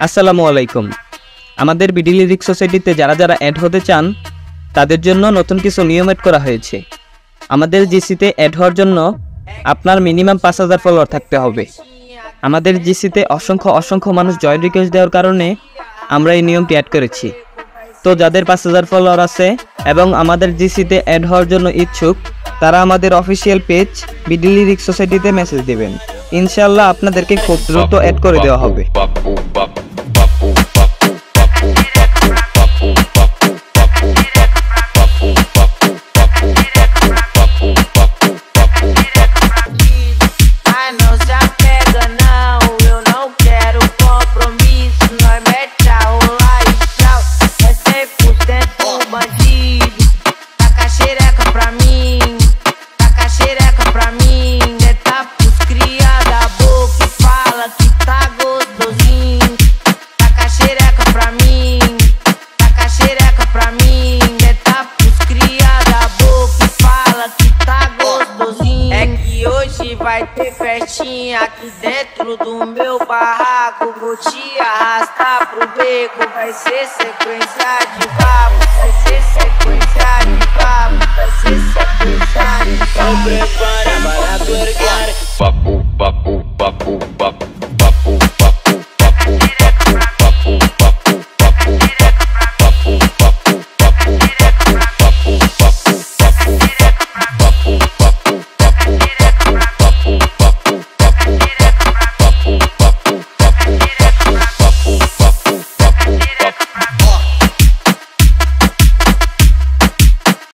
আসসালামু আলাইকুম। আমাদের বিডি লিরিক সোসাইটিতে যারা যারা অ্যাড হতে চান তাদের জন্য নতুন কিছু নিয়ম এড করা হয়েছে। আমাদের জিসিতে অ্যাড হওয়ার জন্য আপনার মিনিমাম 5000 ফলোয়ার থাকতে হবে। আমাদের জিসিতে অসংখ্য মানুষ জয়েন রিকোয়েস্ট দেওয়ার কারণে আমরা এই নিয়মটি অ্যাড করেছি। তো যাদের 5000 ফলোয়ার আছে এবং আমাদের জিসিতে অ্যাড হওয়ার জন্য ইচ্ছুক তারা আমাদের অফিসিয়াল পেজ বিডি লিরিক সোসাইটিতে মেসেজ দেবেন। ইনশাআল্লাহ আপনাদেরকে খুব দ্রুত অ্যাড করে দেওয়া হবে। Vai ter festinha aqui dentro do meu barraco. Vou te arrastar pro beco. Vai ser sequência de papo. Vai ser sequência de papo. Vai ser sequência de papo. Prepara para tu ergar. Papo, papo, papo, papo.